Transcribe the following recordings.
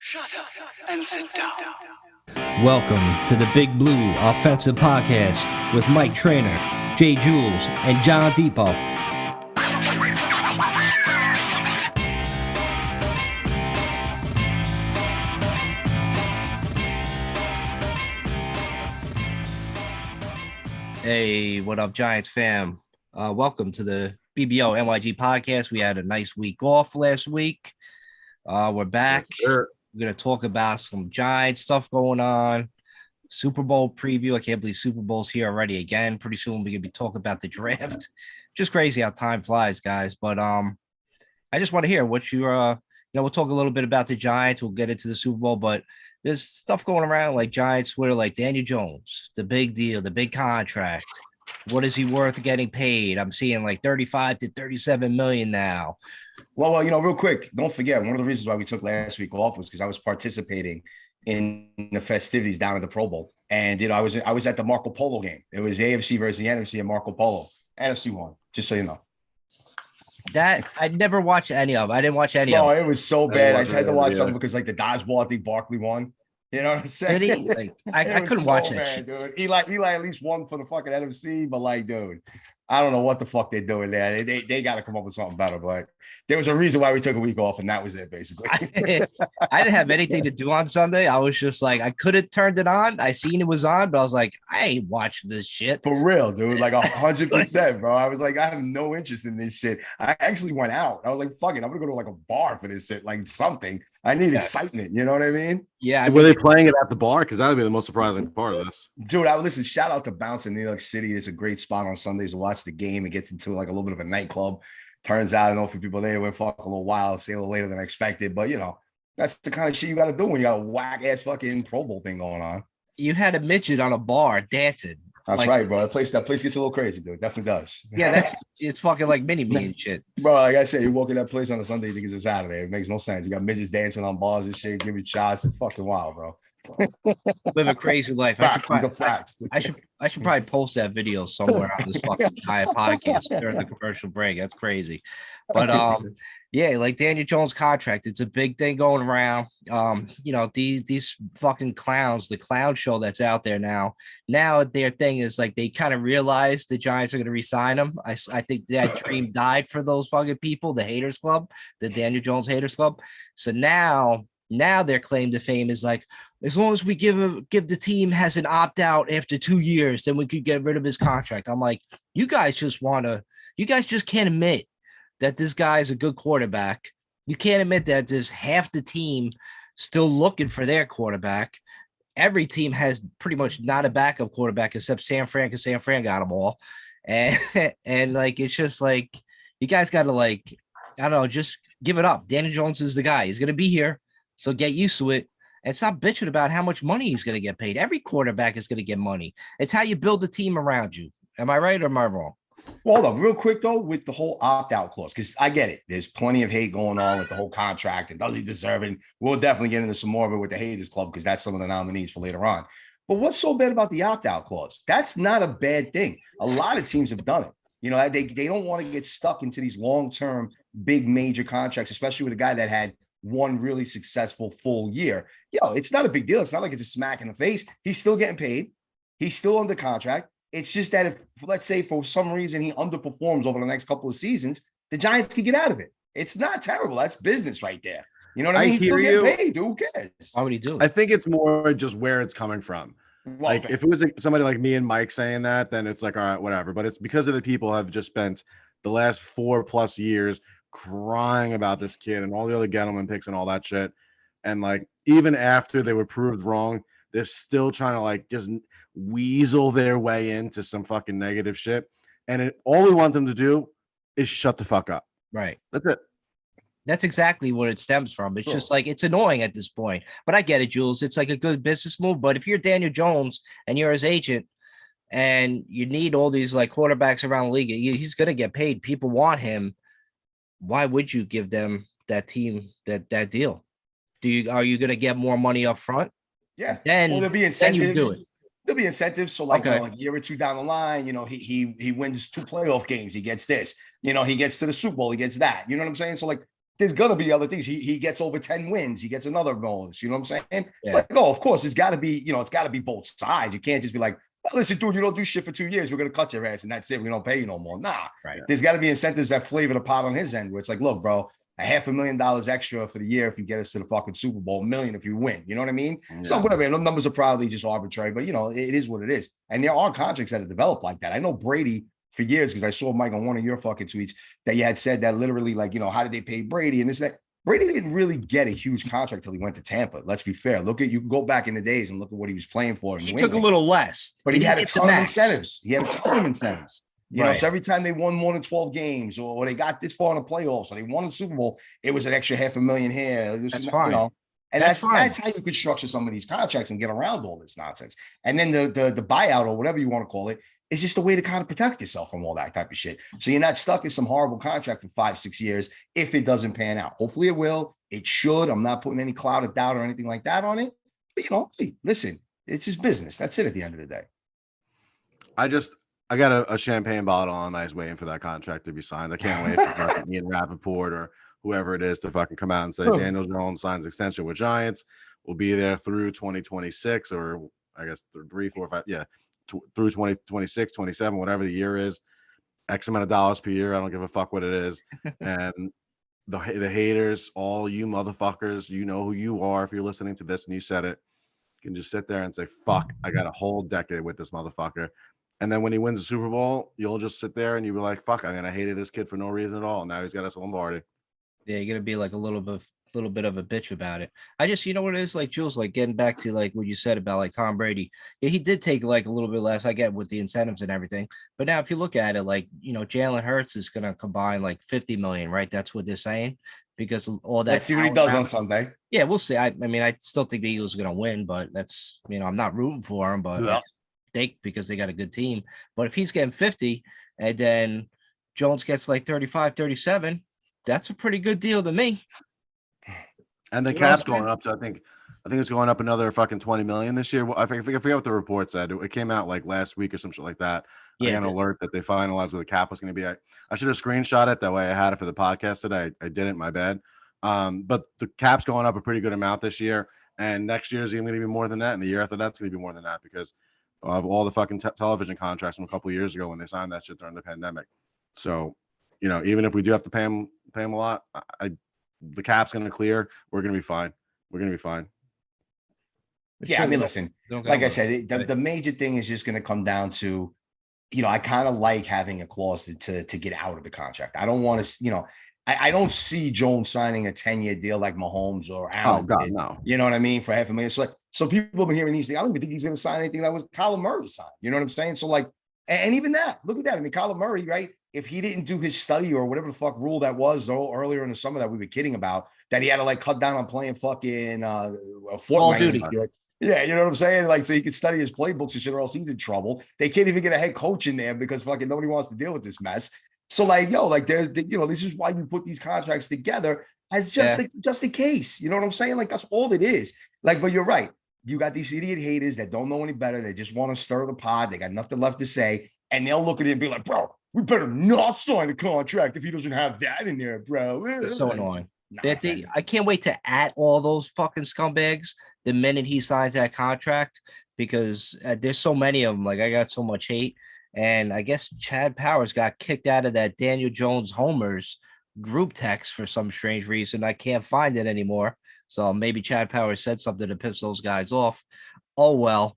Shut up and sit down. Welcome to the Big Blue Offensive Podcast with Mike Trainer, Jay Jules, and John Depot. Hey, what up, Giants fam? Welcome to the BBO NYG podcast. We had a nice week off last week. We're back. Yes, sir. We're going to talk about some Giants stuff going on. Super Bowl preview. I can't believe Super Bowl's here already again. Pretty soon we're going to be talking about the draft. Just crazy how time flies, guys. But I just want to hear what we'll talk a little bit about the Giants. We'll get into the Super Bowl, but there's stuff going around like Giants Twitter, like Daniel Jones, the big deal, the big contract. What is he worth getting paid? I'm seeing like 35 to 37 million now. Well, real quick, don't forget, one of the reasons why we took last week off was because I was participating in the festivities down at the Pro Bowl. And, I was at the Marco Polo game. It was AFC versus the NFC and Marco Polo. NFC won, just so you know. That I never watched any of. I didn't watch any of. No, it was so bad. I had to watch something because like the dodgeball, I think Barkley won. You know what I'm saying? Did he? Like, I couldn't watch that shit. Dude. Eli at least won for the fucking NFC, but like, dude, I don't know what the fuck they're doing there. They got to come up with something better, but there was a reason why we took a week off, and that was it, basically. I didn't have anything to do on Sunday. I was just like, I could have turned it on. I seen it was on, but I was like, I ain't watching this shit. For real, dude. Like 100%, bro. I was like, I have no interest in this shit. I actually went out. I was like, fuck it. I'm going to go to like a bar for this shit, like something. I need excitement. You know what I mean? Yeah. Were they playing it at the bar? Because that would be the most surprising part of this. Dude, listen, shout out to Bounce in New York City. It's a great spot on Sundays to watch the game. It gets into like a little bit of a nightclub. Turns out, I don't know if people there went fuck a little while, stay a little later than I expected. But, that's the kind of shit you got to do when you got a whack-ass fucking Pro Bowl thing going on. You had a midget on a bar dancing. That's like, right, bro. That place gets a little crazy, dude. It definitely does. Yeah, it's fucking like mini-me and shit. Bro, like I said, you walk in that place on a Sunday, you think it's a Saturday. It makes no sense. You got midgets dancing on bars and shit, giving shots. It's fucking wild, bro. Live a crazy life. Facts. I should probably post that video somewhere on this fucking giant podcast during the commercial break. That's crazy. But yeah, like Daniel Jones' contract, it's a big thing going around. These fucking clowns, the clown show that's out there now. Now their thing is like they kind of realize the Giants are going to re-sign him. I think that dream died for those fucking people, the haters club, the Daniel Jones haters club. So now their claim to fame is like, as long as we give the team has an opt-out after 2 years, then we could get rid of his contract. I'm like, you guys just can't admit that this guy is a good quarterback. You can't admit that there's half the team still looking for their quarterback. Every team has pretty much not a backup quarterback except San Fran, because San Fran got them all. And like, it's just like, you guys got to like, I don't know, just give it up. Daniel Jones is the guy. He's going to be here. So get used to it and stop bitching about how much money he's going to get paid. Every quarterback is going to get money. It's how you build a team around you. Am I right or am I wrong? Well, hold on, real quick, though, with the whole opt-out clause, because I get it. There's plenty of hate going on with the whole contract, and does he deserve it? We'll definitely get into some more of it with the haters club, because that's some of the nominees for later on. But what's so bad about the opt-out clause? That's not a bad thing. A lot of teams have done it. They don't want to get stuck into these long-term, big, major contracts, especially with a guy that had one really successful full year. It's not a big deal. It's not like it's a smack in the face. He's still getting paid. He's still under contract. It's just that if, let's say, for some reason he underperforms over the next couple of seasons, the Giants can get out of it. It's not terrible. That's business right there. You know what I mean? He's still getting paid. Dude, who cares? Why would he do it? I think it's more just where it's coming from. Well, like, if it was somebody like me and Mike saying that, then it's like, all right, whatever. But it's because of the people have just spent the last 4+ years crying about this kid and all the other Gettleman picks and all that shit. And like, even after they were proved wrong, they're still trying to like just weasel their way into some fucking negative shit. And all we want them to do is shut the fuck up. Right. That's it. That's exactly what it stems from. It's just like, it's annoying at this point. But I get it, Jules. It's like a good business move. But if you're Daniel Jones and you're his agent and you need all these like quarterbacks around the league, he's going to get paid. People want him. Why would you give them that team that deal? Are you going to get more money up front? Yeah. Then there'll be incentives. Then you do it. There'll be incentives. So like, like a year or two down the line, he wins 2 playoff games. He gets this, he gets to the Super Bowl. He gets that. You know what I'm saying? So like, there's gonna be other things. He gets over 10 wins, he gets another bonus. You know what I'm saying? Yeah. Like, oh, of course, it's got to be, it's got to be both sides. You can't just be like, well, listen, dude, you don't do shit for 2 years, we're gonna cut your ass, and that's it. We don't pay you no more. Nah, Right. There's got to be incentives that flavor the pot on his end, where it's like, look, bro, $500,000 extra for the year if you get us to the fucking Super Bowl, $1 million if you win. You know what I mean? Yeah. So whatever. And those numbers are probably just arbitrary, but it is what it is. And there are contracts that are developed like that. I know Brady for years, because I saw, Mike, on one of your fucking tweets that you had said that literally, like, how did they pay Brady and this and that. Brady didn't really get a huge contract till he went to Tampa. Let's be fair. You can go back in the days and look at what he was playing for. He took a little less, but he had a didn't get the ton of max. incentives. He had a ton of incentives. Right. So every time they won more than 12 games, or they got this far in the playoffs, or they won the Super Bowl, it was an extra $500,000 here. That's fine. And that's how you could structure some of these contracts and get around all this nonsense. And then the buyout, or whatever you want to call it, is just a way to kind of protect yourself from all that type of shit. So you're not stuck in some horrible contract for 5-6 years if it doesn't pan out. Hopefully it will. It should. I'm not putting any cloud of doubt or anything like that on it. But hey, listen, it's his business. That's it at the end of the day. I got a champagne bottle on ice waiting for that contract to be signed. I can't wait for fucking Ian Rappaport or whoever it is to fucking come out and say Daniel Jones signs extension with Giants. We'll be there through 2026, or I guess 3, 4, 5, through 2026, 27, whatever the year is, X amount of dollars per year. I don't give a fuck what it is. And the haters, all you motherfuckers, you know who you are. If you're listening to this and you said it, you can just sit there and say, fuck, I got a whole decade with this motherfucker. And then when he wins the Super Bowl, you'll just sit there and you'll be like, fuck, I'm going to hate this kid for no reason at all. Now he's got us Lombardi. Yeah, you're gonna be like a little bit of a bitch about it. I just, what it is, like, Jules, like, getting back to like what you said about like Tom Brady. Yeah, he did take like a little bit less, I get, with the incentives and everything. But now if you look at it, like, Jalen Hurts is gonna combine like 50 million, right? That's what they're saying, because all that. Let's see what he does on Sunday. Yeah, we'll see. I mean, I still think the Eagles are gonna win, but that's, I'm not rooting for him, but because they got a good team. But if he's getting 50 and then Jones gets like 35, 37, that's a pretty good deal to me. And the cap's going up to, I think it's going up another fucking 20 million this year. I forget what the report said. It came out like last week or some shit like that. Yeah, I got an alert that they finalized what the cap was going to be. I should have screenshot it. That way I had it for the podcast today. I didn't, my bad. But the cap's going up a pretty good amount this year. And next year is going to be more than that. And the year after that's going to be more than that, because of all the fucking television contracts from a couple of years ago when they signed that shit during the pandemic. So, even if we do have to pay him a lot, the cap's going to clear. We're going to be fine. Yeah, I mean, listen, like I said, the major thing is just going to come down to, I kind of like having a clause to get out of the contract. I don't want to, I don't see Jones signing a 10-year deal like Mahomes or Allen. Oh, God, no. You know what I mean? For $500,000. So people have been hearing these things. I don't even think he's going to sign anything that was Kyler Murray signed. You know what I'm saying? So like, and even that, look at that. I mean, Kyler Murray, right? If he didn't do his study or whatever the fuck rule that was earlier in the summer that we were kidding about, that he had to like cut down on playing fucking Fortnite. Yeah, you know what I'm saying? Like, so he could study his playbooks and shit, or else he's in trouble. They can't even get a head coach in there because fucking nobody wants to deal with this mess. So like, this is why you put these contracts together as just in case. You know what I'm saying? Like, that's all it is. Like, but you're right. You got these idiot haters that don't know any better. They just want to stir the pot. They got nothing left to say. And they'll look at it and be like, bro, we better not sign the contract if he doesn't have that in there, bro. It's so annoying. I can't wait to at all those fucking scumbags the minute he signs that contract, because there's so many of them. Like, I got so much hate. And I guess Chad Powers got kicked out of that Daniel Jones homers group text for some strange reason. I can't find it anymore. So maybe Chad Powers said something to piss those guys off. Oh, well.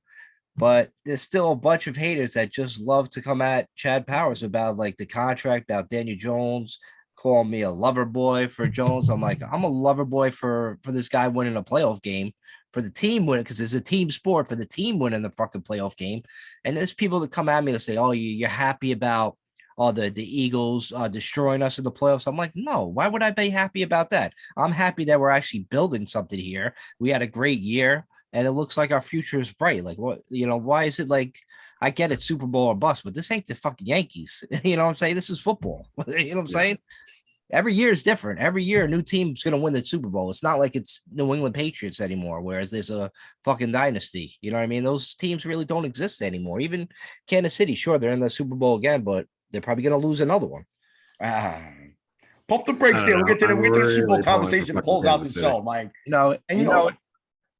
But there's still a bunch of haters that just love to come at Chad Powers about like the contract, about Daniel Jones, calling me a lover boy for Jones. I'm like, I'm a lover boy for this guy winning a playoff game, for the team winning, because it's a team sport, for the team winning the fucking playoff game. And there's people that come at me to say, oh, you're happy about the Eagles destroying us in the playoffs. I'm like, no, why would I be happy about that? I'm happy that we're actually building something here. We had a great year, and it looks like our future is bright. Like, what, why is it like, I get it, Super Bowl or bust, but this ain't the fucking Yankees. You know what I'm saying? This is football. You know what I'm saying? Every year is different. Every year, a new team's going to win the Super Bowl. It's not like it's New England Patriots anymore, whereas there's a fucking dynasty. You know what I mean? Those teams really don't exist anymore. Even Kansas City, sure, they're in the Super Bowl again, but they're probably going to lose another one. Pump the brakes there. We'll get to the Super Bowl conversation to close out the show, Mike. And you know,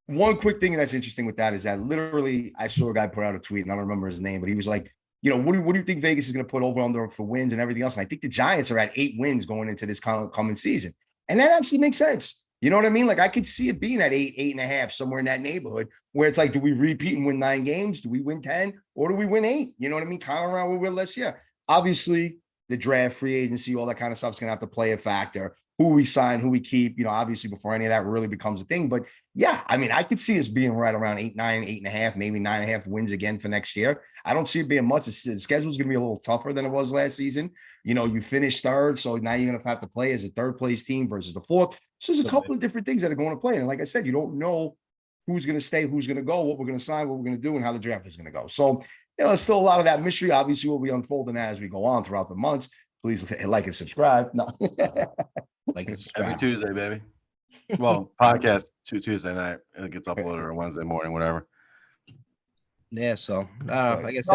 one quick thing that's interesting with that is that literally I saw a guy put out a tweet, and I don't remember his name, but he was like, you know, what do you think Vegas is going to put over under for wins and everything else? And I think the Giants are at 8 wins going into this coming season. And that actually makes sense. You know what I mean? Like I could see it being at 8.5, somewhere in that neighborhood where it's like, do we repeat and win 9 games? Do we win 10 or do we win 8? You know what I mean? Kind of around where we were last year. Obviously, the draft, free agency, all that kind of stuff is going to have to play a factor. Who we sign, who we keep, you know, obviously before any of that really becomes a thing. But yeah, I mean, I could see us being right around 8, 9, 8.5, maybe 9.5 wins again for next year. I don't see it being much. The schedule is going to be a little tougher than it was last season. You know, you finished third, so now you're going to have to play as a third place team versus the fourth. So there's a couple of different things that are going to play. And like I said, you don't know who's going to stay, who's going to go, what we're going to sign, what we're going to do, and how the draft is going to go. So, you know, there's still a lot of that mystery. Obviously, we'll be unfolding that as we go on throughout the months. Please like and subscribe. No. Like and subscribe. Every Tuesday, baby. Well, podcast Tuesday night. It gets uploaded on Wednesday morning, whatever. Yeah, so I guess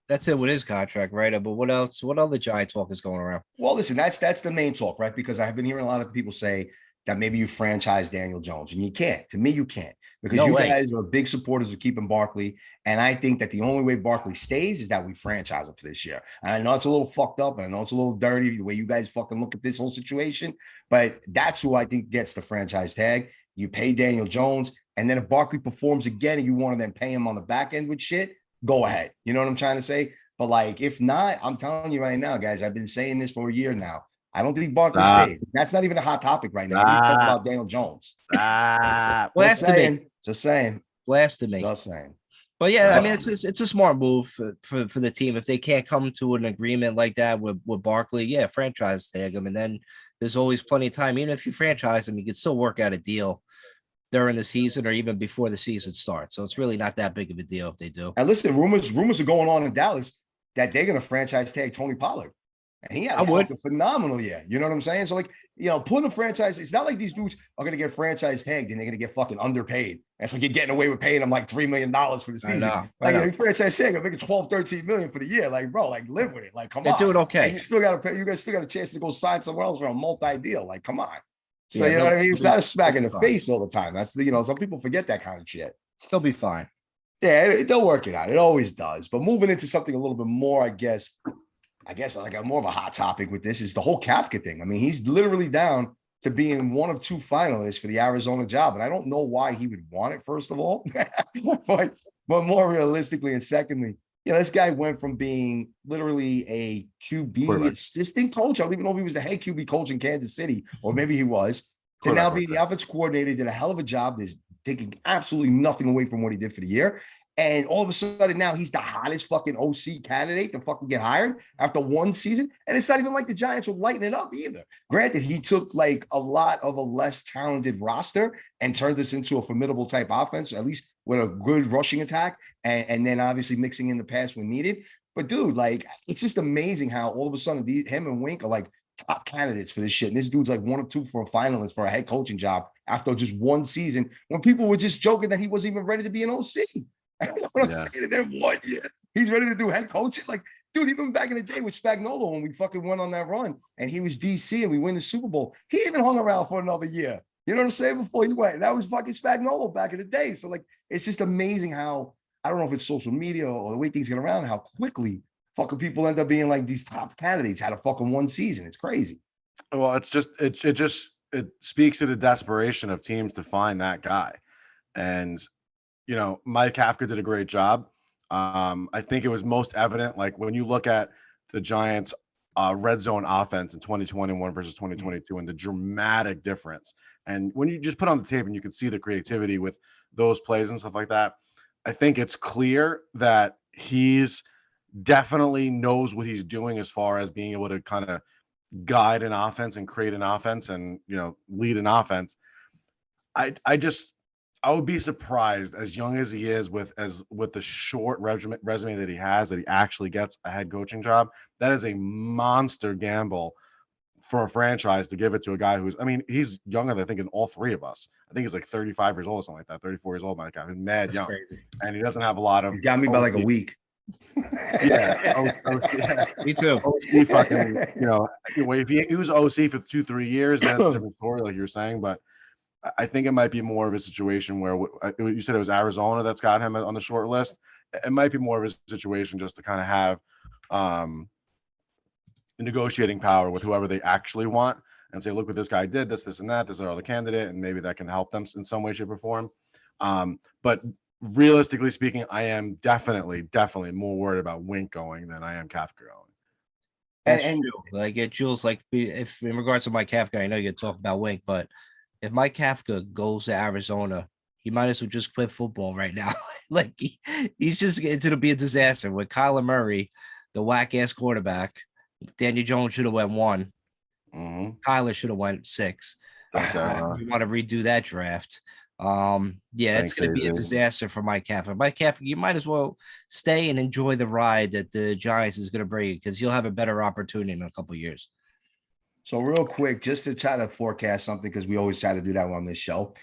that's it with his contract, right? But what else? What other Giant talk is going around? Well, listen, that's the main talk, right? Because I've been hearing a lot of people say that maybe you franchise Daniel Jones, and you can't. To me, you can't, because guys are big supporters of keeping Barkley, and I think that the only way Barkley stays is that we franchise him for this year. And I know it's a little fucked up, and I know it's a little dirty the way you guys fucking look at this whole situation, but that's who I think gets the franchise tag. You pay Daniel Jones, and then if Barkley performs again and you want to then pay him on the back end with shit, go ahead. You know what I'm trying to say? But like, if not, I'm telling you right now, guys, I've been saying this for a year now. I don't think Barkley stays. That's not even a hot topic right now. We're talking about Daniel Jones. Blasphemy. Just saying. Blasphemy. Just saying. But yeah, I mean, it's a smart move for the team. If they can't come to an agreement like that with Barkley, yeah, franchise tag him. And then there's always plenty of time. Even if you franchise him, you can still work out a deal during the season or even before the season starts. So it's really not that big of a deal if they do. And listen, rumors are going on in Dallas that they're going to franchise tag Tony Pollard. And he had a phenomenal year. You know what I'm saying? So, like, you know, putting a franchise, it's not like these dudes are going to get franchise tagged and they're going to get fucking underpaid. It's like you're getting away with paying them like $3 million for the season. I know. Franchise tag, I'm making $12, $13 million for the year. Like, bro, like, live with it. Like, come on. They're doing okay. And you still got to pay. You guys still got a chance to go sign somewhere else for a multi-deal. Like, come on. So, you know what I mean? It's not a smack in the face all the time. That's the, you know, some people forget that kind of shit. They'll be fine. Yeah, they'll work it out. It always does. But moving into something a little bit more, I guess like a more of a hot topic with this is the whole Kafka thing. I mean, he's literally down to being one of 2 finalists for the Arizona job. And I don't know why he would want it, first of all, but more realistically, and secondly, you know, this guy went from being literally a QB assistant coach. I don't even know if he was the head QB coach in Kansas City, or maybe he was, to now being the offense coordinator. Did a hell of a job. There's taking absolutely nothing away from what he did for the year. And all of a sudden now he's the hottest fucking OC candidate to fucking get hired after 1 season. And it's not even like the Giants were lighting it up either. Granted, he took like a lot of a less talented roster and turned this into a formidable type offense, at least with a good rushing attack, and then obviously mixing in the pass when needed. But dude, like, it's just amazing how all of a sudden him and Wink are like top candidates for this shit. And this dude's like 1 of 2 for a finalist for a head coaching job after just 1 season, when people were just joking that he wasn't even ready to be an OC. What I'm saying, and then 1 year he's ready to do head coaching. Like, dude, even back in the day with Spagnuolo, when we fucking went on that run and he was DC and we win the Super Bowl, he even hung around for another year. You know what I'm saying? Before he went, and that was fucking Spagnuolo back in the day. So like, it's just amazing how, I don't know if it's social media or the way things get around, how quickly fucking people end up being like these top candidates out of fucking 1 season. It's crazy. Well, it's just it speaks to the desperation of teams to find that guy. And you know, Mike Kafka did a great job. I think it was most evident, like when you look at the Giants' red zone offense in 2021 versus 2022, and the dramatic difference. And when you just put on the tape and you can see the creativity with those plays and stuff like that, I think it's clear that he's definitely knows what he's doing as far as being able to kind of guide an offense and create an offense and, you know, lead an offense. I would be surprised, as young as he is, with the short resume that he has, that he actually gets a head coaching job. That is a monster gamble for a franchise to give it to a guy who's, I mean, he's younger than I think in all 3 of us. I think he's like 35 years old or something like that, 34 years old. My God, he's mad young. Crazy. And he doesn't have a lot of. He's got me by like a week. Yeah, OC, Me too. OC fucking, if he was OC for 2-3 years, then it's a different story, like you were saying. But I think it might be more of a situation where you said it was Arizona that's got him on the short list. It might be more of a situation just to kind of have negotiating power with whoever they actually want and say, look what this guy did, this and that, this is our other candidate, and maybe that can help them in some way, shape, or form. But realistically speaking, I am definitely more worried about Wink going than I am Kafka going. That's true. Like it Jules, like if in regards to Mike Kafka, I know you talk about Wink, but if Mike Kafka goes to Arizona, he might as well just quit football right now. Like he's just it's gonna be a disaster with Kyler Murray, the whack ass quarterback. Daniel Jones should have went 1. Kyler should have went 6. If you want to redo that draft. Yeah, it's gonna be a disaster for Mike Kafka. Mike Kafka, you might as well stay and enjoy the ride that the Giants is gonna bring you because you'll have a better opportunity in a couple of years. So real quick, just to try to forecast something, because we always try to do that on this show.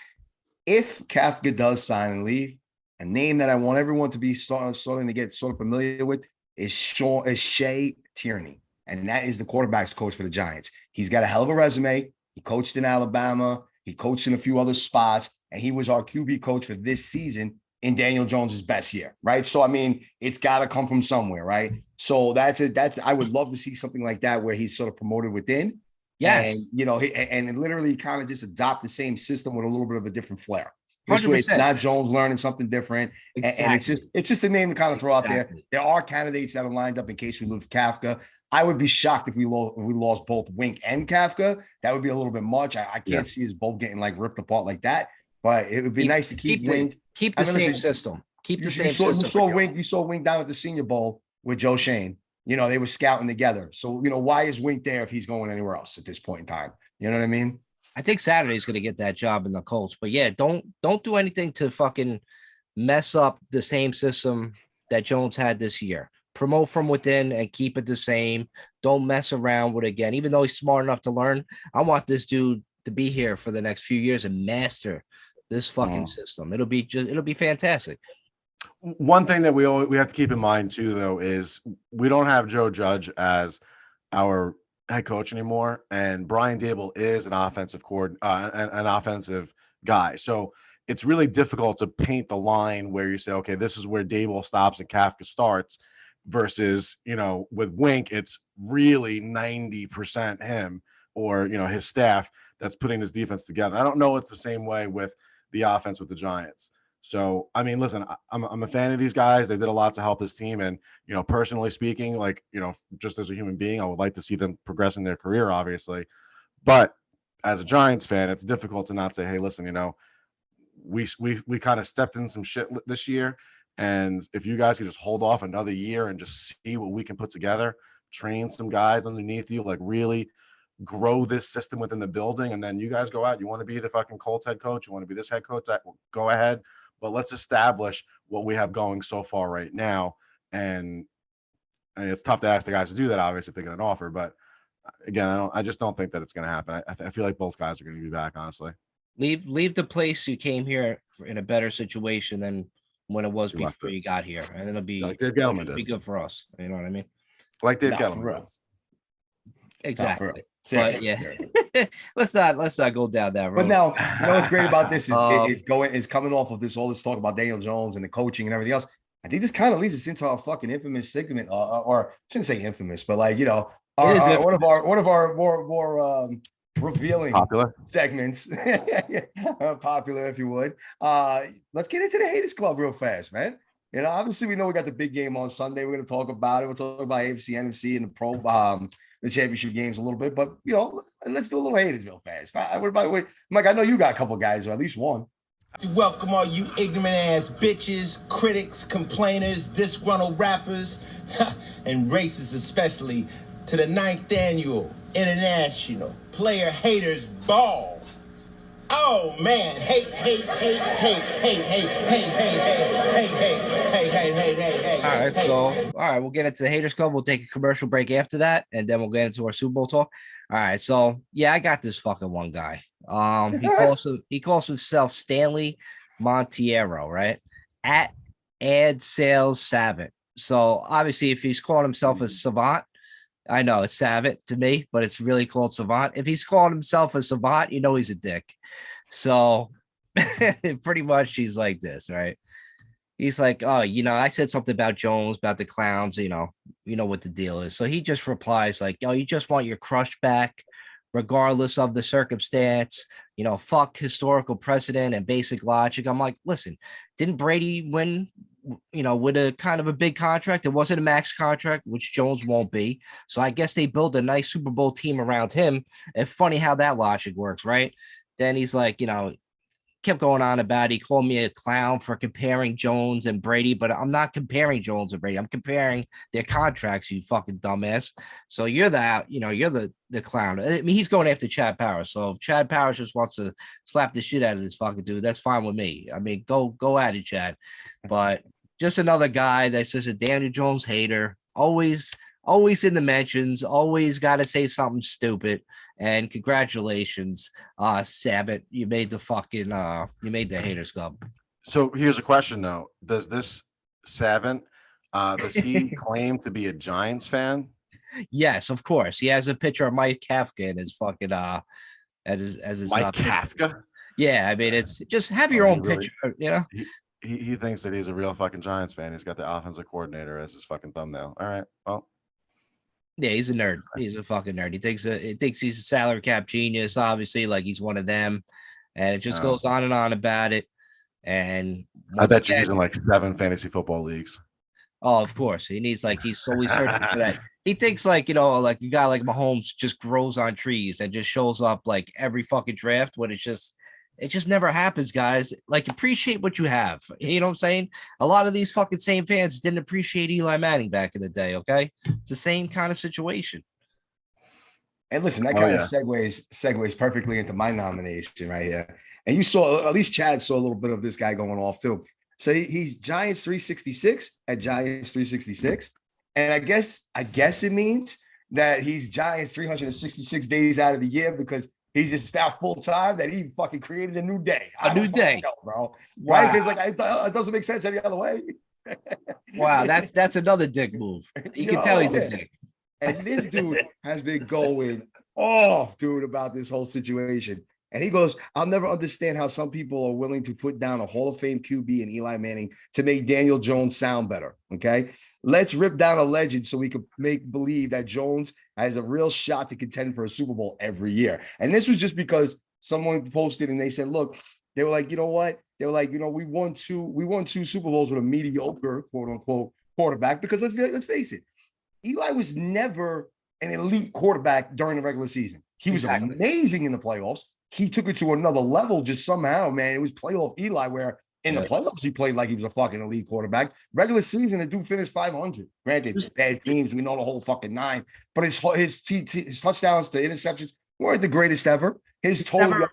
If Kafka does sign and leave, a name that I want everyone to be starting to get sort of familiar with is Shea Tierney. And that is the quarterback's coach for the Giants. He's got a hell of a resume. He coached in Alabama. He coached in a few other spots. And he was our QB coach for this season in Daniel Jones's best year, right? So, I mean, it's got to come from somewhere, right? So I would love to see something like that where he's sort of promoted within. Yes. And, and literally kind of just adopt the same system with a little bit of a different flair. This way, it's not Jones learning something different. Exactly. And it's just a name to kind of throw out there. There are candidates that are lined up in case we lose Kafka. I would be shocked if we lost both Wink and Kafka. That would be a little bit much. I can't see us both getting like ripped apart like that. But it would be nice to keep Wink. Keep the same system. Keep the same system. You saw Wink down at the Senior Bowl with Joe Shane. They were scouting together. So, why is Wink there if he's going anywhere else at this point in time? You know what I mean? I think Saturday's going to get that job in the Colts. But yeah, don't do anything to fucking mess up the same system that Jones had this year. Promote from within and keep it the same. Don't mess around with it again. Even though he's smart enough to learn, I want this dude to be here for the next few years and master this fucking system. It'll be fantastic. One thing that we have to keep in mind too, though, is we don't have Joe Judge as our head coach anymore, and Brian Daboll is an offensive an offensive guy. So it's really difficult to paint the line where you say, okay, this is where Daboll stops and Kafka starts, versus with Wink, it's really 90% him or his staff that's putting this defense together. I don't know it's the same way with the offense with the Giants. So, I mean, listen, I'm a fan of these guys. They did a lot to help this team. And, personally speaking, like, just as a human being, I would like to see them progress in their career, obviously. But as a Giants fan, it's difficult to not say, hey, listen, we kind of stepped in some shit this year. And if you guys can just hold off another year and just see what we can put together, train some guys underneath you, like really grow this system within the building, and then you guys go out. You want to be the fucking Colts head coach? You want to be this head coach? Go ahead. But let's establish what we have going so far right now. And it's tough to ask the guys to do that, obviously, if they get an offer. But again, I just don't think that it's going to happen. I feel like both guys are going to be back, honestly. Leave the place you came here in a better situation than when it was before you got here, and it'll be like Dave Gettleman it'll be good for us. You know what I mean? Like Dave Gettleman. Exactly. But yeah, let's not go down that road. But now, what's great about this is coming off of all this talk about Daniel Jones and the coaching and everything else. I think this kind of leads us into our fucking infamous segment, or I shouldn't say infamous, but like one of our more revealing popular segments, popular if you would. Let's get into the Haters Club real fast, man. Obviously we know we got the big game on Sunday. We're going to talk about it. We'll talk about AFC, NFC, and the championship games a little bit, but let's do a little haters real fast. Mike? I know you got a couple guys, or at least one. Welcome all you ignorant ass bitches, critics, complainers, disgruntled rappers, and racists especially, to the 9th annual International Player Haters Ball. Oh man, hate. All right, we'll get into the Haters Club. We'll take a commercial break after that, and then we'll get into our Super Bowl talk. All right, so yeah, I got this fucking one guy. He calls himself Stanley Montiero, right? At Ad Sales So obviously, if he's calling himself a savant, I know it's savant to me, but it's really called savant. If he's calling himself a savant, you know he's a dick. So pretty much he's like this, right? He's like, oh, I said something about Jones, about the clowns, you know what the deal is. So he just replies like, oh, you just want your crush back, regardless of the circumstance, fuck historical precedent and basic logic. I'm like, listen, didn't Brady win, with a kind of a big contract? It wasn't a max contract, which Jones won't be. So I guess they build a nice Super Bowl team around him. And funny how that logic works, right? Then he's like, kept going on about it. He called me a clown for comparing Jones and Brady, but I'm not comparing Jones and Brady. I'm comparing their contracts, you fucking dumbass. So you're the clown. I mean, he's going after Chad Powers. So if Chad Powers just wants to slap the shit out of this fucking dude, that's fine with me. I mean, go at it, Chad. But just another guy that's just a Daniel Jones hater. Always in the mentions, always got to say something stupid. And congratulations, Sabbath, you made the Haters Club. So here's a question though: does this Savant, does he claim to be a Giants fan? Yes, of course. He has a picture of Mike Kafka in his fucking as his Mike Kafka. Yeah, I mean it's just have your own picture, He thinks that he's a real fucking Giants fan. He's got the offensive coordinator as his fucking thumbnail. All right, well. Yeah, he's a nerd. He's a fucking nerd. He thinks he's a salary cap genius, obviously, like he's one of them. And it just goes on and on about it. And I bet you he's in like 7 fantasy football leagues. Oh, of course. He's always searching for that. He thinks like a guy like Mahomes just grows on trees and just shows up like every fucking draft when it just never happens, guys. Like, appreciate what you have. You know what I'm saying? A lot of these fucking same fans didn't appreciate Eli Manning back in the day, okay? It's the same kind of situation. And listen, that kind of segues perfectly into my nomination right here. And you saw, at least Chad saw a little bit of this guy going off too. So he's Giants 366 at Giants 366. And I guess it means that he's Giants 366 days out of the year because he's just out full time that he fucking created a new day. A new day, bro. Right? Wow. Because it doesn't make sense any other way. Wow, that's another dick move. You can tell he's a dick. And this dude has been going off, dude, about this whole situation. And he goes, I'll never understand how some people are willing to put down a Hall of Fame QB and Eli Manning to make Daniel Jones sound better. Okay. Let's rip down a legend so we could make believe that Jones has a real shot to contend for a Super Bowl every year. And this was just because someone posted and they said, look, they were like, you know what? They were like, we won two Super Bowls with a mediocre, quote unquote, quarterback. Because let's face it, Eli was never an elite quarterback during the regular season. He was amazing in the playoffs. He took it to another level just somehow, man. It was playoff Eli where in the playoffs, he played like he was a fucking elite quarterback. Regular season, the dude finished 500. Granted, bad teams, we know the whole fucking 9. But his touchdowns to interceptions weren't the greatest ever. His total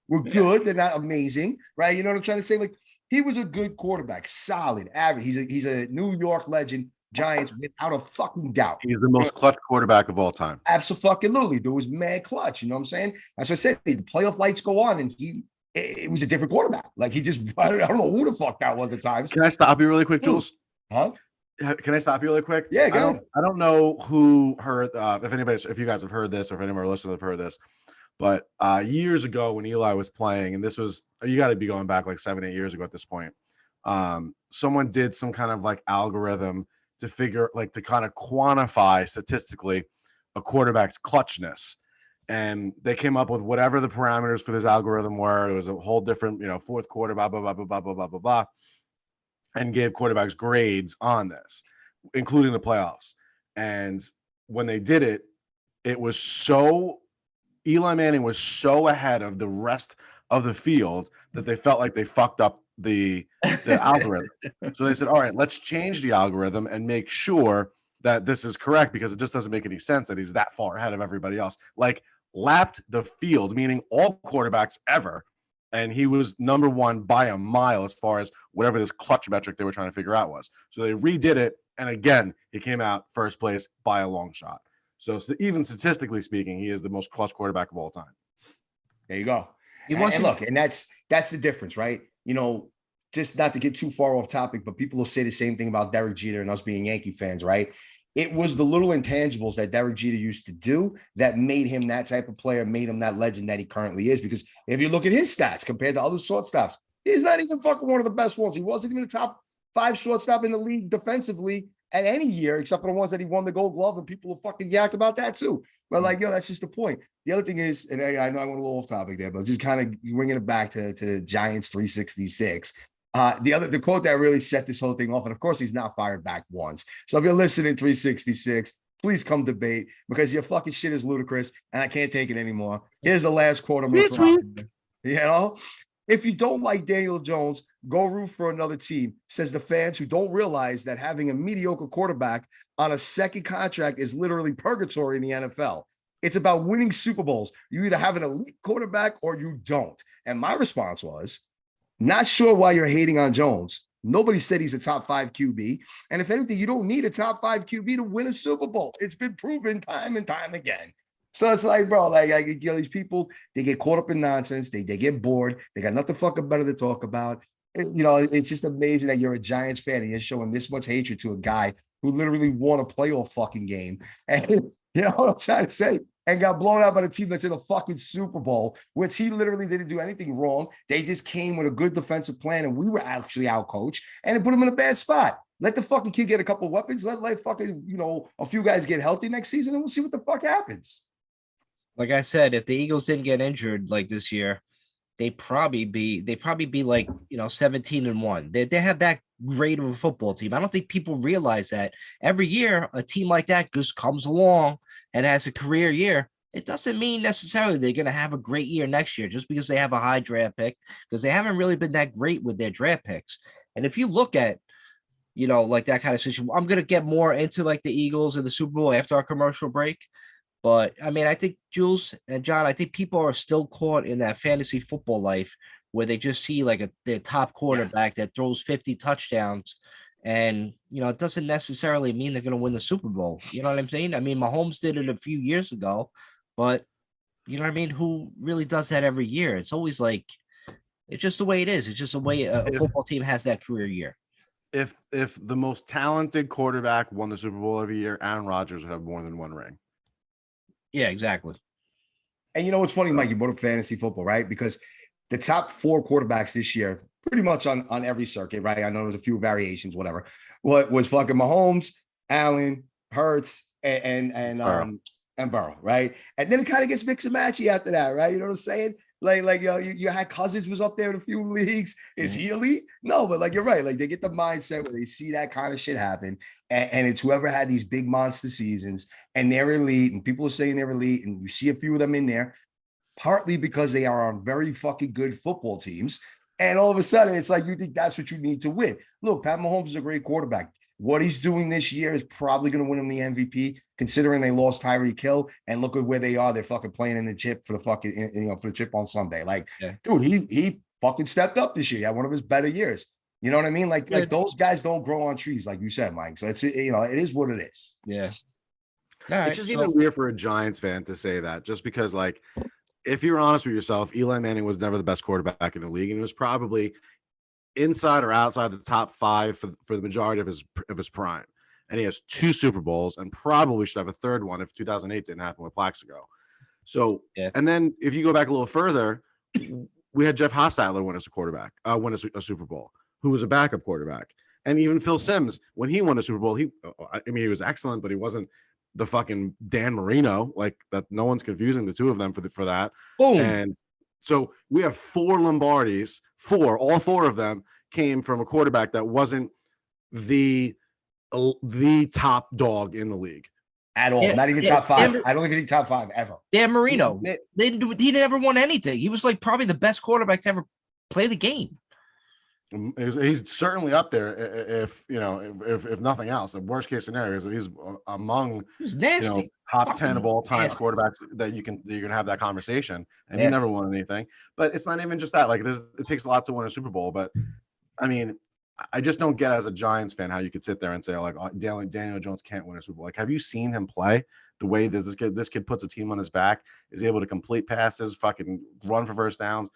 were good. They're not amazing, right? You know what I'm trying to say? Like, he was a good quarterback, solid, average. He's a New York legend. Giants without a fucking doubt. He's the most clutch quarterback of all time. Absolutely. There was mad clutch. You know what I'm saying? That's what I said. The playoff lights go on, and it was a different quarterback. Like he just, I don't know who the fuck that was at times. Can I stop you really quick, Jules? Huh? Can I stop you really quick? Yeah, go ahead. I don't know who heard, if you guys have heard this, or if any of our listeners have heard this, but years ago when Eli was playing, and this was, you got to be going back like 7-8 years ago at this point, someone did some kind of like algorithm to figure, like, to kind of quantify statistically a quarterback's clutchness. And they came up with whatever the parameters for this algorithm were. It was a whole different, fourth quarter, blah, blah, blah, blah, blah, blah, blah, blah, blah, and gave quarterbacks grades on this, including the playoffs. And when they did it, Eli Manning was so ahead of the rest of the field that they felt like they fucked up the algorithm. So they said, all right, let's change the algorithm and make sure that this is correct, because it just doesn't make any sense that he's that far ahead of everybody else. Like, lapped the field, meaning all quarterbacks ever, and he was number one by a mile as far as whatever this clutch metric they were trying to figure out was. So they redid it, and again, he came out first place by a long shot. So even statistically speaking, he is the most clutch quarterback of all time. There you go. And look, and that's the difference, right? just not to get too far off topic, but people will say the same thing about Derek Jeter and us being Yankee fans, right? It was the little intangibles that Derek Jeter used to do that made him that type of player, made him that legend that he currently is. Because if you look at his stats compared to other shortstops, he's not even fucking one of the best ones. He wasn't even the top 5 shortstop in the league defensively at any year, except for the ones that he won the Gold Glove, and people will fucking yak about that too. But like, yo, that's just the point. The other thing is, and I know I went a little off topic there, but just kind of bringing it back to Giants 366. The quote that really set this whole thing off, and of course he's not fired back once. So if you're listening 366, please come debate, because your fucking shit is ludicrous and I can't take it anymore. Here's the last quote I'm going to throw out there. You know, if you don't like Daniel Jones, go root for another team, says the fans who don't realize that having a mediocre quarterback on a second contract is literally purgatory in the NFL. It's about winning Super Bowls. You either have an elite quarterback or you don't. And my response was, not sure why you're hating on Jones. Nobody said he's a top 5 QB. And if anything, you don't need a top 5 QB to win a Super Bowl. It's been proven time and time again. So it's like, bro, like, you know, these people, they get caught up in nonsense. They get bored. They got nothing fucking better to talk about. You know, it's just amazing that you're a Giants fan and you're showing this much hatred to a guy who literally won a playoff fucking game. And you know what I'm trying to say? And got blown out by the team that's in a fucking Super Bowl, which he literally didn't do anything wrong. They just came with a good defensive plan, and we were actually out-coached, and it put him in a bad spot. Let the fucking kid get a couple of weapons. Let fucking, you know, a few guys get healthy next season, and we'll see what the fuck happens. Like I said, if the Eagles didn't get injured like this year, they'd probably be like, you know, 17-1. They have that great of a football team. I don't think people realize that every year a team like that just comes along and has a career year. It doesn't mean necessarily they're going to have a great year next year just because they have a high draft pick, because they haven't really been that great with their draft picks. And if you look at, you know, like that kind of situation, I'm going to get more into like the Eagles and the Super Bowl after our commercial break. But I mean, I think Jules and John, I think people are still caught in that fantasy football life where they just see like their top quarterback that throws 50 touchdowns. And, you know, it doesn't necessarily mean they're going to win the Super Bowl. You know what I'm saying? I mean, Mahomes did it a few years ago, but you know what I mean? Who really does that every year? It's always like, it's just the way it is. It's just the way a football team has that career year. If the most talented quarterback won the Super Bowl every year, Aaron Rodgers would have more than one ring. Yeah, exactly. And you know what's funny, Mike? You brought up fantasy football, right? Because the top 4 quarterbacks this year, pretty much on every circuit, right? I know there's a few variations, whatever. What was fucking Mahomes, Allen, Hurts, and Burrow, right? And then it kind of gets mix and matchy after that, right? You know what I'm saying? Like you had Cousins was up there in a few leagues. Is he elite? No, but like you're right. Like they get the mindset where they see that kind of shit happen, and it's whoever had these big monster seasons, and they're elite, and people are saying they're elite, and you see a few of them in there, partly because they are on very fucking good football teams, and all of a sudden it's like you think that's what you need to win. Look, Pat Mahomes is a great quarterback. What he's doing this year is probably going to win him the MVP, considering they lost Tyreek Hill, and look at where they are. They're fucking playing in the chip for the fucking, you know, for the chip on Sunday. Like, dude, he fucking stepped up this year. He had one of his better years. You know what I mean? Like those guys don't grow on trees, like you said, Mike. So it's, you know, it is what it is. Yeah. All right, it's just even weird for a Giants fan to say that, just because, like, if you're honest with yourself, Eli Manning was never the best quarterback in the league, and he was probably inside or outside the top 5 for the majority of his prime. And he has 2 Super Bowls and probably should have a third one if 2008 didn't happen with Plaxico. So, and then if you go back a little further, we had Jeff Hostetler win as a quarterback, win a Super Bowl, who was a backup quarterback. And even Phil Simms, when he won a Super Bowl, he was excellent, but he wasn't the fucking Dan Marino, like that. No one's confusing the two of them for that. Boom. And so we have 4 Lombardis, all 4 of them came from a quarterback that wasn't the top dog in the league at all. Not even top 5. I don't even think top 5 ever. Dan Marino, he never won anything. He was like probably the best quarterback to ever play the game. He's certainly up there, if you know, if nothing else. The worst case scenario is he's among top 10 of all time quarterbacks that you're gonna have that conversation. And he never won anything. But it's not even just that. Like it takes a lot to win a Super Bowl. But I mean, I just don't get, as a Giants fan, how you could sit there and say, like, Daniel Jones can't win a Super Bowl. Like, have you seen him play? The way that this kid puts a team on his back, is able to complete passes, fucking run for first downs.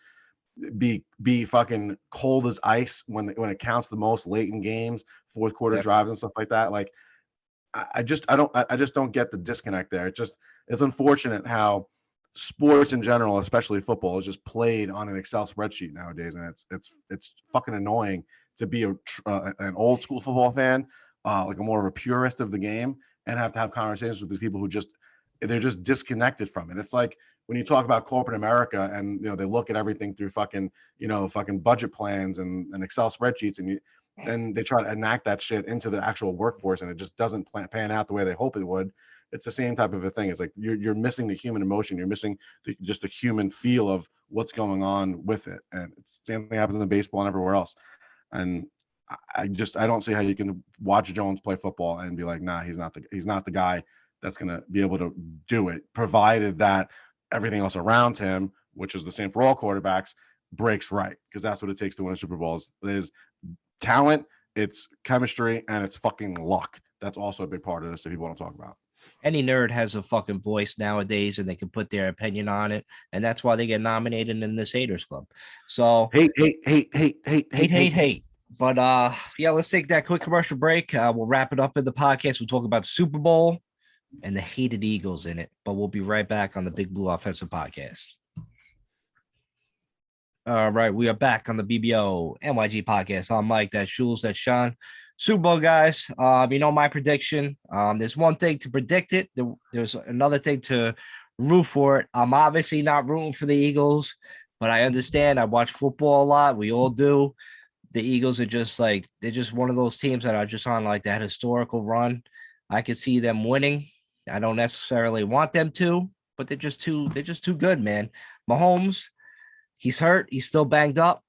be fucking cold as ice when it counts the most late in games, fourth quarter drives and stuff like that. Like I just don't get the disconnect there. It's unfortunate how sports in general, especially football, is just played on an Excel spreadsheet nowadays, and it's fucking annoying to be an old school football fan, like a more of a purist of the game, and have to have conversations with these people who they're just disconnected from it. It's like when you talk about corporate America and they look at everything through fucking budget plans and Excel spreadsheets, and they try to enact that shit into the actual workforce, and it just doesn't pan out the way they hope it would. It's the same type of a thing. It's like you're missing the human emotion. You're missing just the human feel of what's going on with it. And it's the same thing happens in baseball and everywhere else. And I don't see how you can watch Jones play football and be like, nah, he's not the guy that's going to be able to do it, provided that everything else around him, which is the same for all quarterbacks, breaks right. Because that's what it takes to win a Super Bowl. There's talent, it's chemistry, and it's fucking luck. That's also a big part of this that people want to talk about. Any nerd has a fucking voice nowadays, and they can put their opinion on it, and that's why they get nominated in this haters club. So hate. But yeah, let's take that quick commercial break. We'll wrap it up in the podcast. We'll talk about the Super Bowl and the hated Eagles in it, but we'll be right back on the Big Blue Offensive Podcast. All right, we are back on the BBO NYG podcast. I'm Mike, that's Schulz, that's Sean. Super Bowl, guys. My prediction. There's one thing to predict it. There's another thing to root for it. I'm obviously not rooting for the Eagles, but I understand. I watch football a lot. We all do. The Eagles are they're just one of those teams that are just on like that historical run. I could see them winning. I don't necessarily want them to, but they're just too good, man. Mahomes, he's hurt. He's still banged up.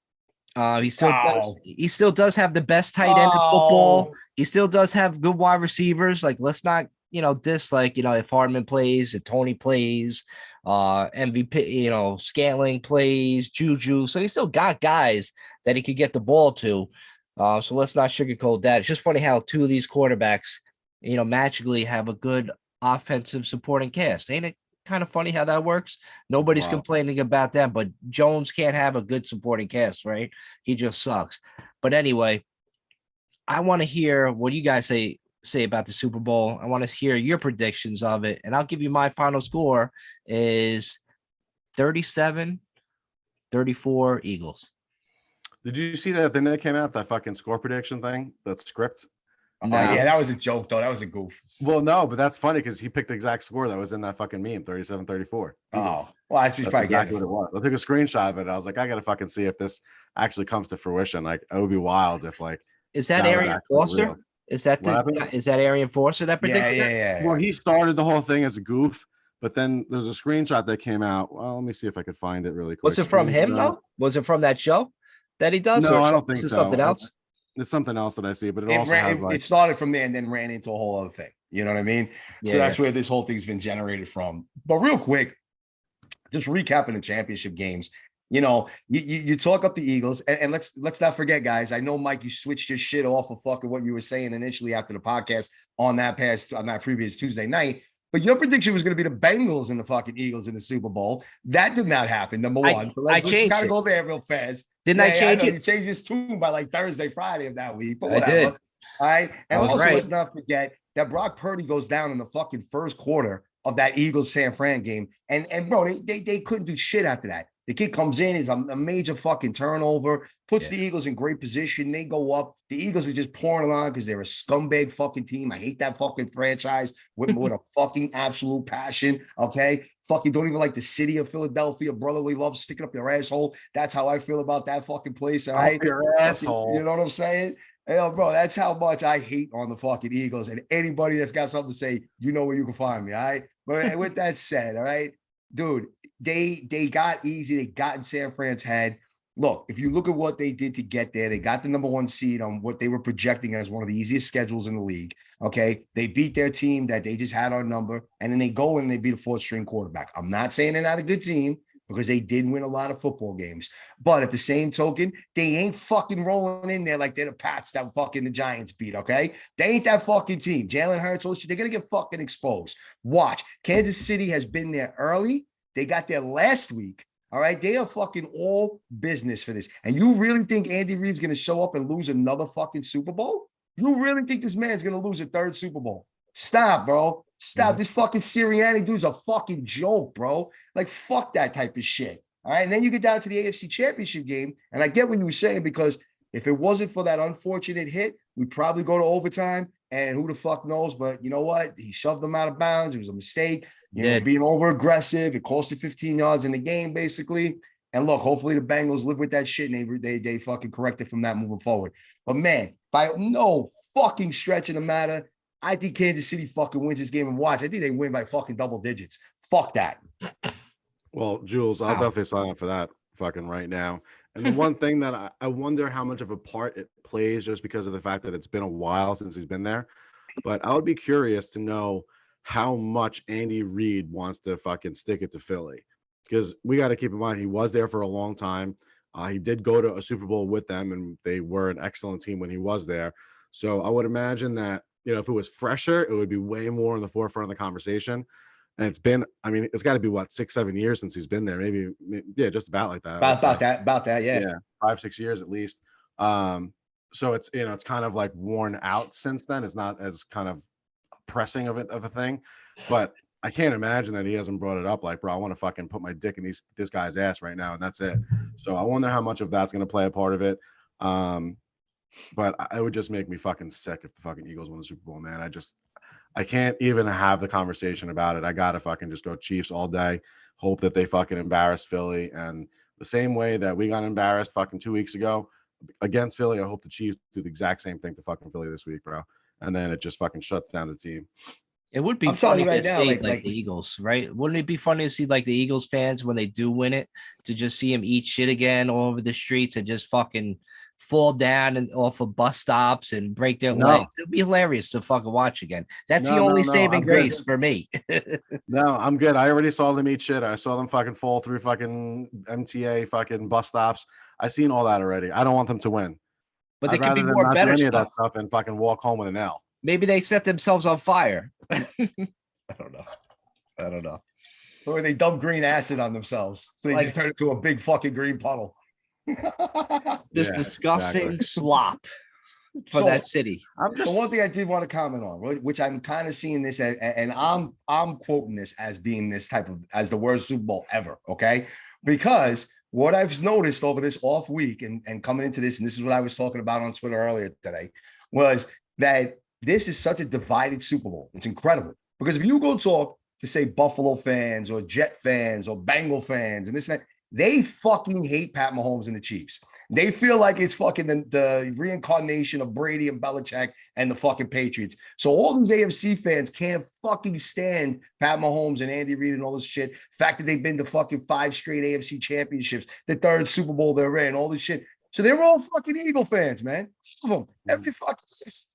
He still does have the best tight end in football. He still does have good wide receivers. Like, let's not, if Hardman plays, if Tony plays, MVP, Scantling plays, Juju. So he still got guys that he could get the ball to. So let's not sugarcoat that. It's just funny how two of these quarterbacks, magically have a good offensive supporting cast. Ain't it kind of funny how that works? Nobody's complaining about that, but Jones can't have a good supporting cast, right? He just sucks. But anyway, I want to hear what you guys say about the Super Bowl. I want to hear your predictions of it, and I'll give you my final score is 37-34 Eagles. Did you see that thing that came out, that fucking score prediction thing, that script? No. Yeah, that was a joke, though. That was a goof. Well, no, but that's funny because he picked the exact score that was in that fucking meme, 37-34. Oh, well, that's probably exactly what it was. I took a screenshot of it. I was like, I got to fucking see if this actually comes to fruition. Like, it would be wild if, like, is that Arian Foster? Is that Arian Foster that predicted? Yeah. Well, he started the whole thing as a goof, but then there's a screenshot that came out. Well, let me see if I could find it really quick. Was it from him, though? Was it from that show that he does? No, I don't think so. Something else? It's something else that I see, but it started from there and then ran into a whole other thing. You know what I mean? Yeah, so that's where this whole thing's been generated from. But real quick, just recapping the championship games. You talk up the Eagles, and let's not forget, guys. I know, Mike, you switched your shit off of fucking what you were saying initially after the podcast on that previous Tuesday night. But your prediction was going to be the Bengals and the fucking Eagles in the Super Bowl. That did not happen, number one. So let's kind of go there real fast. Didn't I change it? You changed his tune by like Thursday, Friday of that week. But whatever. I did. All right. And also, let's not forget that Brock Purdy goes down in the fucking first quarter of that Eagles-San Fran game. And bro, they couldn't do shit after that. The kid comes in, is a major fucking turnover, puts the Eagles in great position. They go up. The Eagles are just pouring it on because they're a scumbag fucking team. I hate that fucking franchise with a fucking absolute passion, okay? Fucking don't even like the city of Philadelphia. Brotherly love, sticking up your asshole. That's how I feel about that fucking place, all right? Your asshole. You know what I'm saying? Hey, bro, that's how much I hate on the fucking Eagles. And anybody that's got something to say, you know where you can find me, all right? But with that said, all right, dude, they got easy. They got in San Fran's head. Look, if you look at what they did to get there, they got the number one seed on what they were projecting as one of the easiest schedules in the league. Okay. They beat their team that they just had on number, and then they go and they beat a fourth-string quarterback. I'm not saying they're not a good team because they did win a lot of football games. But at the same token, they ain't fucking rolling in there like they're the Pats that fucking the Giants beat, okay? They ain't that fucking team. Jalen Hurts, they're going to get fucking exposed. Watch. Kansas City has been there early. They got there last week, All right. They are fucking all business for this. And you really think Andy Reid's going to show up and lose another fucking Super Bowl? You really think this man's going to lose a third Super Bowl? Stop, bro. Stop. This fucking Sirianni dude's a fucking joke, bro. Like, fuck that type of shit. All right. And then you get down to the AFC Championship game. And I get what you were saying, because if it wasn't for that unfortunate hit, we'd probably go to overtime. And who the fuck knows? But you know what? He shoved them out of bounds. It was a mistake. You know, being over aggressive. It cost you 15 yards in the game, basically. And look, hopefully the Bengals live with that shit and they fucking correct it from that moving forward. But man, by no fucking stretch of the matter, I think Kansas City fucking wins this game. And watch, I think they win by fucking double digits. Fuck that. Well, Jules, I'll definitely sign up for that fucking right now. And the one thing that I wonder how much of a part it plays, just because of the fact that it's been a while since he's been there. But I would be curious to know how much Andy Reid wants to fucking stick it to Philly. Because we got to keep in mind, he was there for a long time. He did go to a Super Bowl with them, and they were an excellent team when he was there. So I would imagine that, you know, if it was fresher, it would be way more in the forefront of the conversation. And it's been, I mean, it's got to be what, 6-7 years since he's been there. Maybe, yeah, just about like that. About that, yeah. Yeah, 5-6 years at least. So it's, you know, it's kind of like worn out since then. It's not as kind of pressing of a thing, but I can't imagine that he hasn't brought it up like, bro, I want to fucking put my dick in this guy's ass right now, and that's it. So I wonder how much of that's going to play a part of it. But it would just make me fucking sick if the fucking Eagles win the Super Bowl, man. I can't even have the conversation about it. I gotta fucking just go Chiefs all day. Hope that they fucking embarrass Philly, and the same way that we got embarrassed fucking 2 weeks ago against Philly, I hope the Chiefs do the exact same thing to fucking Philly this week, bro. And then it just fucking shuts down the team. It would be funny to see like the Eagles, right? Wouldn't it be funny to see like the Eagles fans when they do win it, to just see them eat shit again all over the streets and just fucking fall down and off of bus stops and break their legs? It'd be hilarious to fucking watch again. That's the only saving grace for me. No, I'm good. I already saw them eat shit. I saw them fucking fall through fucking MTA fucking bus stops. I seen all that already. I don't want them to win. But they could be more better stuff. That stuff and fucking walk home with an L. Maybe they set themselves on fire. I don't know. Or they dump green acid on themselves. So they just turn into a big fucking green puddle. This disgusting slop for that city. So one thing I did want to comment on, which I'm kind of seeing this as, and I'm quoting this as being this type of, as the worst Super Bowl ever. Okay. Because what I've noticed over this off week and coming into this, and this is what I was talking about on Twitter earlier today, was that this is such a divided Super Bowl. It's incredible. Because if you go talk to, say, Buffalo fans or Jet fans or Bengal fans and this and that, they fucking hate Pat Mahomes and the Chiefs. They feel like it's fucking the reincarnation of Brady and Belichick and the fucking Patriots. So all these AFC fans can't fucking stand Pat Mahomes and Andy Reid and all this shit. Fact that they've been to fucking 5 straight AFC championships, the 3rd Super Bowl they're in, all this shit. So they were all fucking Eagle fans, man. All of them. Every fucking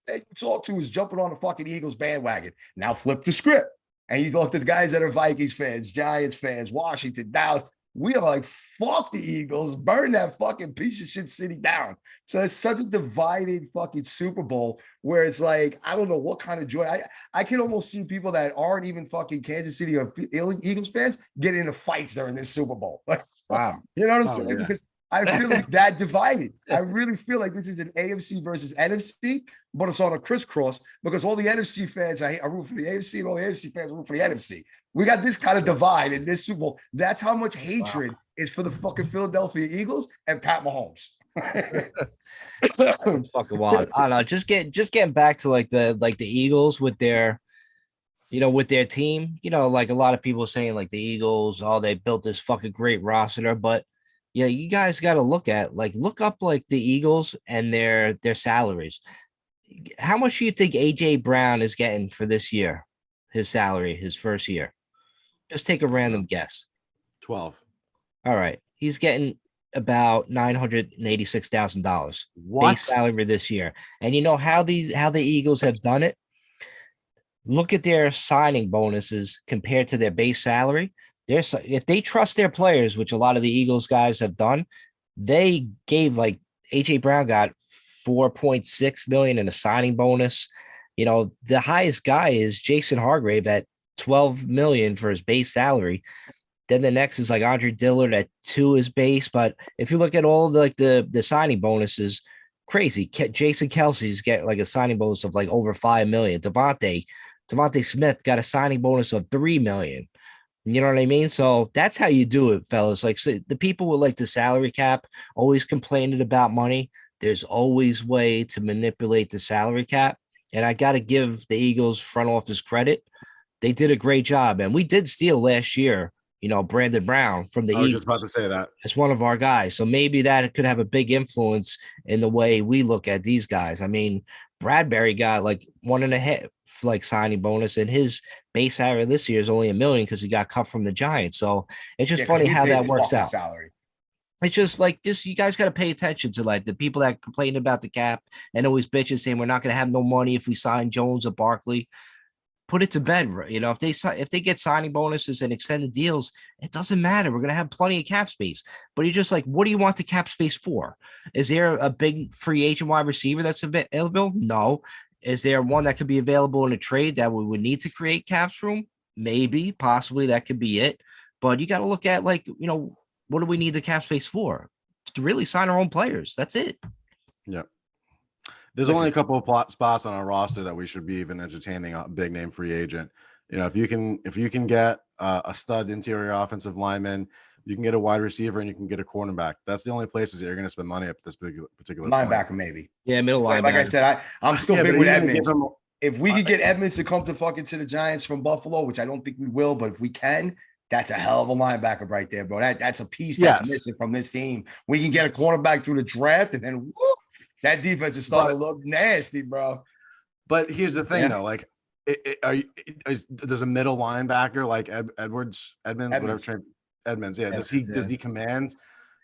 that you talk to is jumping on the fucking Eagles bandwagon. Now flip the script. And you look at the guys that are Vikings fans, Giants fans, Washington, Dallas. We are like, fuck the Eagles, burn that fucking piece of shit city down. So it's such a divided fucking Super Bowl where it's like, I don't know what kind of joy. I can almost see people that aren't even fucking Kansas City or Eagles fans get into fights during this Super Bowl. Like, wow. You know what I'm saying? Yeah. Because I feel like that divided. I really feel like this is an AFC versus NFC, but it's on a crisscross because all the NFC fans I root for the AFC and all the AFC fans root for the NFC. We got this kind of divide in this Super Bowl. That's how much hatred is for the fucking Philadelphia Eagles and Pat Mahomes. Fucking wild. I don't know. Just getting back to like the Eagles with their, with their team. Like a lot of people saying like the Eagles, they built this fucking great roster, but you guys got to look up like the Eagles and their salaries. How much do you think AJ Brown is getting for this year? His salary, his first year. Just take a random guess. 12. All right. He's getting about $986,000 base salary this year. And you know how the Eagles have done it? Look at their signing bonuses compared to their base salary. If they trust their players, which a lot of the Eagles guys have done, they gave like AJ Brown got $4.6 million in a signing bonus. The highest guy is Jason Hargrave at $12 million for his base salary. Then the next is like Andre Dillard at 2 is base. But if you look at all the signing bonuses, crazy. Jason Kelsey's get like a signing bonus of like over 5 million. Devontae Smith got a signing bonus of 3 million. You know what I mean? So that's how you do it, fellas. Like, so the people with like the salary cap always complaining about money. There's always way to manipulate the salary cap. And I got to give the Eagles front office credit. They did a great job. And we did steal last year, Brandon Brown from the I was Eagles. just about to say that. It's one of our guys. So maybe that could have a big influence in the way we look at these guys. I mean, Bradbury got like 1.5 like signing bonus, and his base salary this year is only $1 million because he got cut from the Giants. So it's just funny how that works out. Salary. It's just like you guys got to pay attention to like the people that complain about the cap and always bitches saying we're not going to have no money if we sign Jones or Barkley. Put it to bed. If they get signing bonuses and extended deals, it doesn't matter. We're going to have plenty of cap space. But you're just like, what do you want the cap space for? Is there a big free agent wide receiver that's available? No. Is there one that could be available in a trade that we would need to create cap room? Maybe, possibly that could be it. But you got to look at what do we need the cap space for? To really sign our own players. That's it. Yeah. There's only a couple of spots on our roster that we should be even entertaining a big name free agent. If you can get a stud interior offensive lineman, you can get a wide receiver, and you can get a cornerback. That's the only places that you're going to spend money up this particular linebacker, point. Maybe. Yeah, middle linebacker. Like I said, I'm still big with Edmonds. If we could get Edmonds to come to the Giants from Buffalo, which I don't think we will, but if we can, that's a hell of a linebacker right there, bro. That's a piece that's missing from this team. We can get a cornerback through the draft, and then whoop, that defense is starting to look nasty, bro. But here's the thing, though. Like, does a middle linebacker like Edmonds, whatever, Edmonds, yeah. Does he command,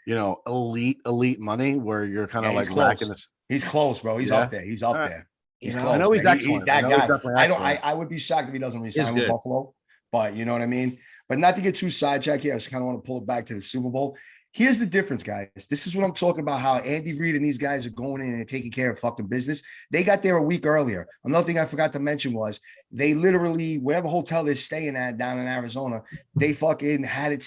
elite money where you're kind of like lacking this? He's close, bro. He's up there. He's up there. He's close. I know he's excellent. He's that guy. I would be shocked if he doesn't resign with Buffalo, but you know what I mean? But not to get too sidetracked here, I just kind of want to pull it back to the Super Bowl. Here's the difference, guys. This is what I'm talking about, how Andy Reid and these guys are going in and taking care of fucking business. They got there a week earlier. Another thing I forgot to mention was they literally, wherever hotel they're staying at down in Arizona, they fucking had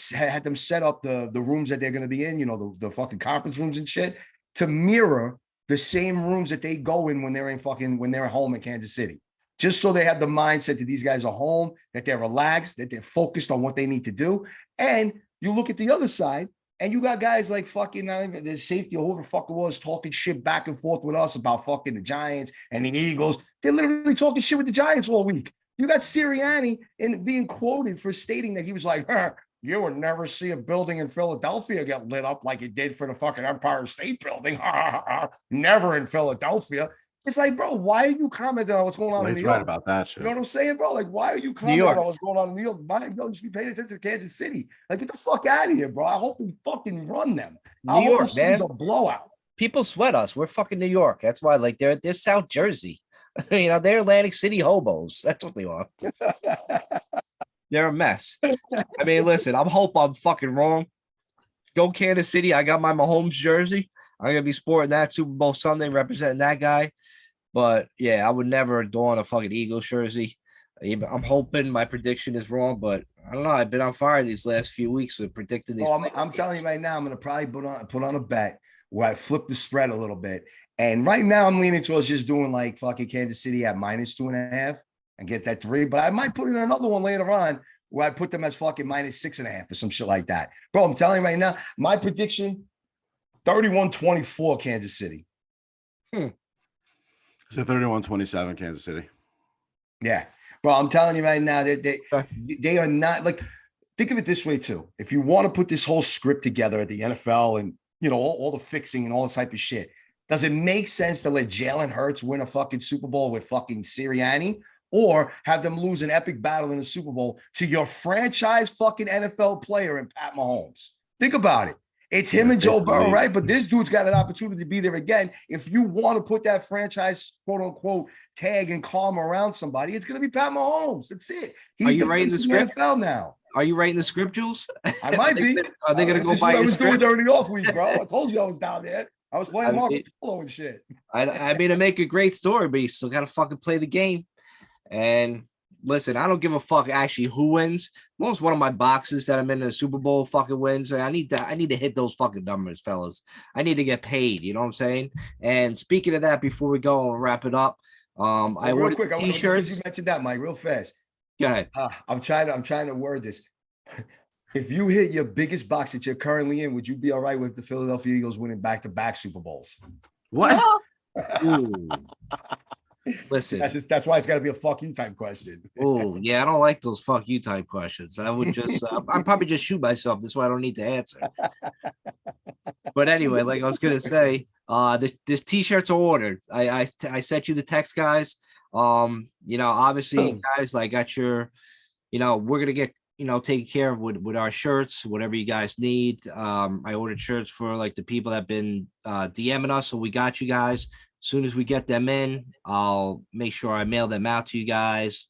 them set up the rooms that they're going to be in, the fucking conference rooms and shit, to mirror the same rooms that they go in when they're at home in Kansas City. Just so they have the mindset that these guys are home, that they're relaxed, that they're focused on what they need to do. And you look at the other side, and you got guys like fucking the safety, whoever the fuck it was, talking shit back and forth with us about fucking the Giants and the Eagles. They're literally talking shit with the Giants all week. You got Sirianni being quoted for stating that he was like, you would never see a building in Philadelphia get lit up like it did for the fucking Empire State Building. Never in Philadelphia. It's like, bro, why are you commenting on what's going on in New York? Right about that shit. You know what I'm saying, bro? Like, why are you commenting on what's going on in New York? Just be paying attention to Kansas City. Like, get the fuck out of here, bro. I hope we fucking run them. New York, man. A blowout. People sweat us. We're fucking New York. That's why, like, they're South Jersey. They're Atlantic City hobos. That's what they are. They're a mess. I mean, listen, I hope I'm fucking wrong. Go Kansas City. I got my Mahomes jersey. I'm gonna be sporting that Super Bowl Sunday, representing that guy. But yeah, I would never don a fucking Eagles jersey. I'm hoping my prediction is wrong, but I don't know. I've been on fire these last few weeks with predicting these. I'm telling you right now, I'm gonna probably put on a bet where I flip the spread a little bit. And right now, I'm leaning towards just doing like fucking Kansas City at -2.5 and get that 3. But I might put in another one later on where I put them as fucking -6.5 or some shit like that. Bro, I'm telling you right now, my prediction: 31-24 Kansas City. So 31-27 Kansas City. Yeah. Bro, I'm telling you right now that they are not, like, think of it this way too. If you want to put this whole script together at the NFL and, all the fixing and all this type of shit, does it make sense to let Jalen Hurts win a fucking Super Bowl with fucking Sirianni, or have them lose an epic battle in the Super Bowl to your franchise fucking NFL player and Pat Mahomes? Think about it. It's him and Joe Burrow, right? But this dude's got an opportunity to be there again. If you want to put that franchise, quote unquote, tag and karma around somebody, it's going to be Pat Mahomes. That's it. He's the face of the NFL now. Are you writing the script, Jules? I might be. Are they going to go by your script? I was doing during the off week, bro. I told you I was down there. I was playing Marco Polo and shit. I mean, to make a great story, but you still got to fucking play the game. And listen, I don't give a fuck actually who wins. Most one of my boxes that I'm in the Super Bowl fucking wins. I need to hit those fucking numbers, fellas. I need to get paid. You know what I'm saying? And speaking of that, before we go and wrap it up, I real ordered quick, just because t-shirts. you mentioned that, Mike, real fast. Go ahead. I'm trying to word this. If you hit your biggest box that you're currently in, would you be all right with the Philadelphia Eagles winning back-to-back Super Bowls? What? Ooh. Listen, that's why it's got to be a fuck you type question. oh yeah, I don't like those fuck you type questions. I would just, I'd probably just shoot myself. That's why I don't need to answer. But anyway, like I was gonna say, the t-shirts are ordered. I sent you the text, guys. Obviously, you guys, like, got your, we're gonna get taken care of with our shirts, whatever you guys need. I ordered shirts for like the people that have been DMing us, so we got you guys. As soon as we get them in, I'll make sure I mail them out to you guys.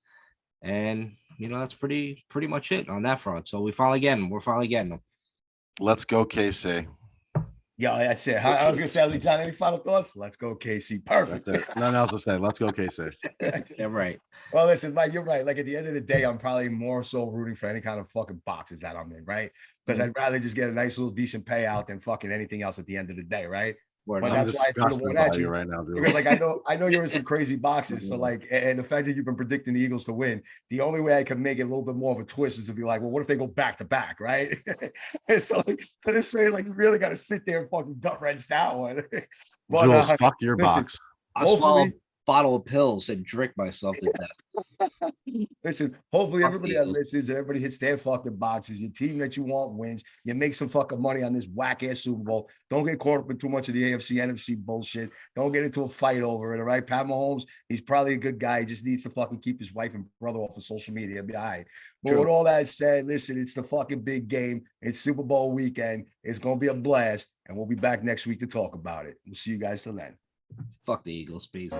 And that's pretty much it on that front. So we're finally getting them. Let's go, KC. Yeah, that's it. I was gonna say, John, any final thoughts? Let's go, KC. Perfect. That's it. Nothing else to say. Let's go, KC. Yeah, right. Well, listen, Mike, you're right. Like, at the end of the day, I'm probably more so rooting for any kind of fucking boxes that I'm in, right? Because I'd rather just get a nice little decent payout than fucking anything else at the end of the day, right? But that's why I threw the one at you right now, dude. because, like, I know you're in some crazy boxes. So, like, and the fact that you've been predicting the Eagles to win, the only way I could make it a little bit more of a twist is to be like, well, what if they go back to back, right? And so, like, to this way, like, you really got to sit there and fucking gut wrench that one. But Jules, fuck your box. I swallow a bottle of pills and drink myself to death. Listen, hopefully Fuck everybody the that Eagles. listens and everybody hits their fucking boxes. Your team that you want wins. You make some fucking money on this whack ass Super Bowl. Don't get caught up in too much of the AFC, NFC bullshit. Don't get into a fight over it. All right. Pat Mahomes, he's probably a good guy. He just needs to fucking keep his wife and brother off of social media. He'll be all right. But True. with all that said, listen, it's the fucking big game. It's Super Bowl weekend. It's gonna be a blast. And we'll be back next week to talk about it. We'll see you guys till then. Fuck the Eagles, peace.